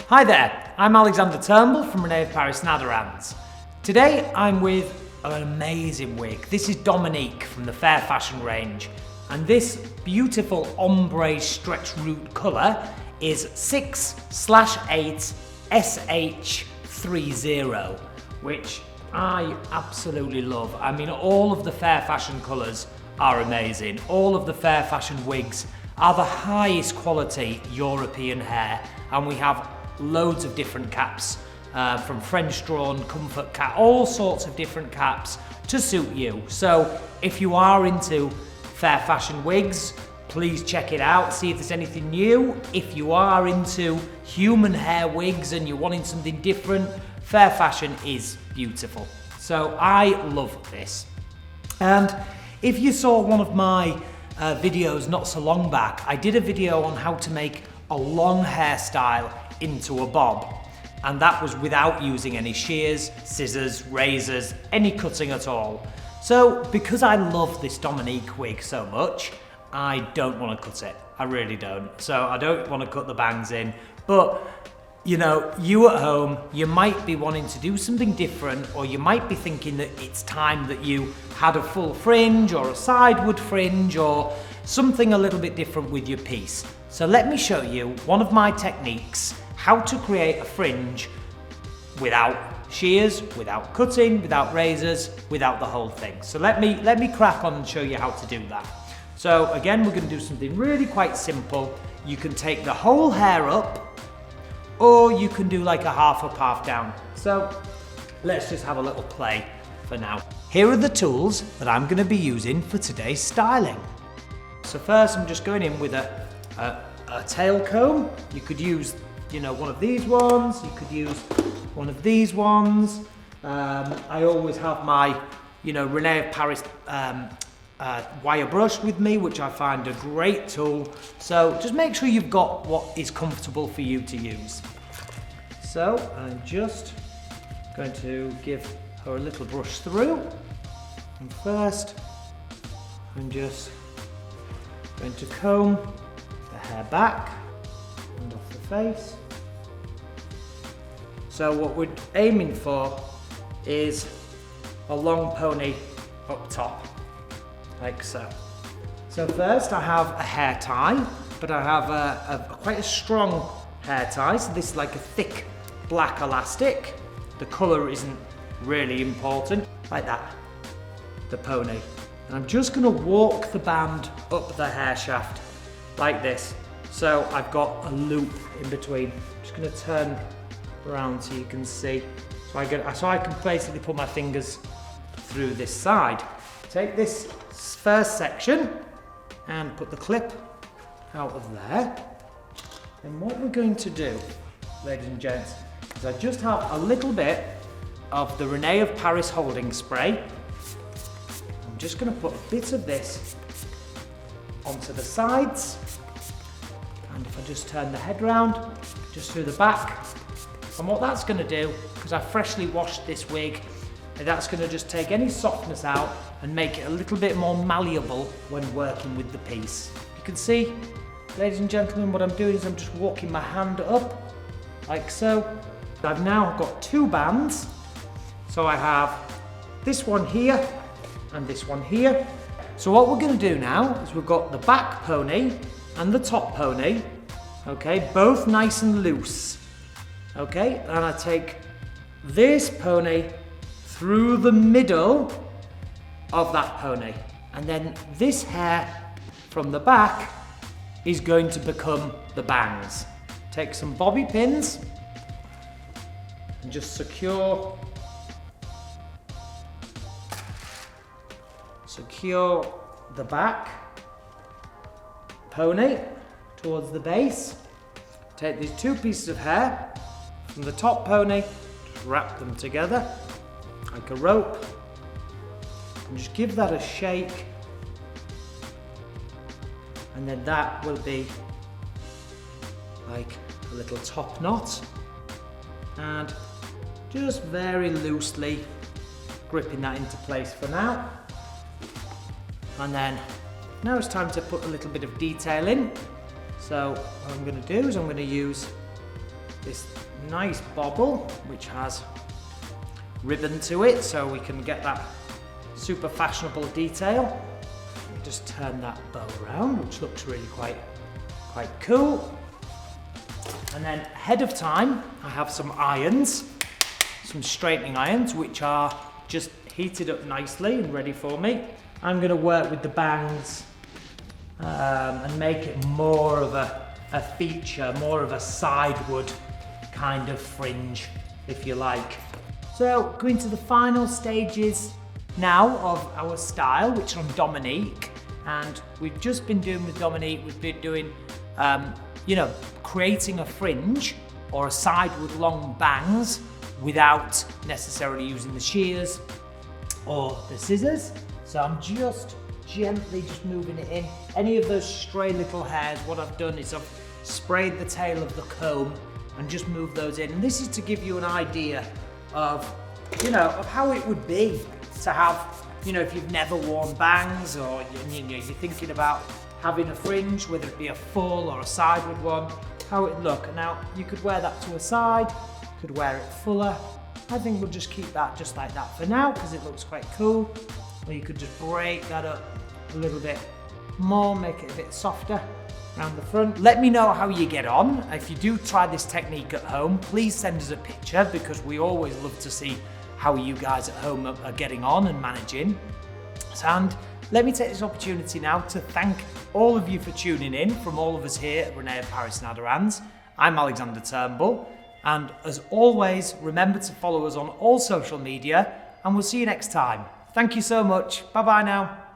Hi there, I'm Alexander Turnbull from René Paris and Aderans. Today I'm with an amazing wig. This is Dominique from the Fair Fashion range, and this beautiful ombre stretch root colour is 6/8 SH30, which I absolutely love. I mean, all of the Fair Fashion colours are amazing. All of the Fair Fashion wigs are the highest quality European hair, and we have loads of different caps, from French drawn, comfort cap, all sorts of different caps to suit you. So if you are into Fair Fashion wigs, please check it out, see if there's anything new. If you are into human hair wigs and you're wanting something different, Fair Fashion is beautiful. So I love this. And if you saw one of my videos not so long back, I did a video on how to make a long hairstyle into a bob, and that was without using any shears, scissors, razors, any cutting at all. So because I love this Dominique wig so much, I don't want to cut it. I really don't. So I don't want to cut the bangs in, but you know, you at home, you might be wanting to do something different, or you might be thinking that it's time that you had a full fringe or a sideward fringe or something a little bit different with your piece. So let me show you one of my techniques, how to create a fringe without shears, without cutting, without razors, without the whole thing. So let me crack on and show you how to do that. So again, we're going to do something really quite simple. You can take the whole hair up, or you can do like a half up, half down. So let's just have a little play for now. Here are the tools that I'm going to be using for today's styling. So first I'm just going in with a tail comb. You could use, you know, one of these ones, you could use one of these ones. I always have my, you know, René Paris wire brush with me, which I find a great tool. So just make sure you've got what is comfortable for you to use. So I'm just going to give her a little brush through. And first, I'm just going to comb the hair back and off the face. So what we're aiming for is a long pony up top, like so. So first I have a hair tie, but I have quite a strong hair tie. So this is like a thick black elastic. The colour isn't really important, like that, the pony. And I'm just going to walk the band up the hair shaft like this. So I've got a loop in between. I'm just going to turn around so you can see. So I can basically put my fingers through this side. Take this first section and put the clip out of there. And what we're going to do, ladies and gents, is I just have a little bit of the René of Paris holding spray. I'm just going to put a bit of this onto the sides, and if I just turn the head round, just through the back, and what that's going to do, because I freshly washed this wig, that's going to just take any softness out and make it a little bit more malleable when working with the piece. You can see, ladies and gentlemen, what I'm doing is I'm just walking my hand up, like so. I've now got two bands, so I have this one here and this one here. So what we're going to do now is we've got the back pony and the top pony, okay, both nice and loose, okay, and I take this pony through the middle of that pony, and then this hair from the back is going to become the bangs. Take some bobby pins and just secure the back pony towards the base. Take these two pieces of hair from the top pony, just wrap them together like a rope, and just give that a shake, and then that will be like a little top knot, and just very loosely gripping that into place for now. And then now it's time to put a little bit of detail in. So what I'm going to do is I'm going to use this nice bobble, which has ribbon to it, so we can get that super fashionable detail. Let me just turn that bow around, which looks really quite cool. And then ahead of time, I have some irons, some straightening irons, which are just heated up nicely and ready for me. I'm going to work with the bangs and make it more of a feature, more of a sideward kind of fringe, if you like. So going to the final stages now of our style, which are on Dominique, and we've just been doing with Dominique, we've been doing, you know, creating a fringe or a sideward long bangs without necessarily using the shears or the scissors. So I'm just gently just moving it in. Any of those stray little hairs, what I've done is I've sprayed the tail of the comb and just moved those in. And this is to give you an idea of, you know, of how it would be to have, you know, if you've never worn bangs or you know, you're thinking about having a fringe, whether it be a full or a sideward one, how it would look. Now, you could wear that to a side, could wear it fuller. I think we'll just keep that just like that for now because it looks quite cool. Or you could just break that up a little bit more, make it a bit softer around the front. Let me know how you get on. If you do try this technique at home, please send us a picture because we always love to see how you guys at home are getting on and managing. And let me take this opportunity now to thank all of you for tuning in from all of us here at René, Paris and Aderans. I'm Alexander Turnbull, and as always, remember to follow us on all social media, and we'll see you next time. Thank you so much. Bye bye now.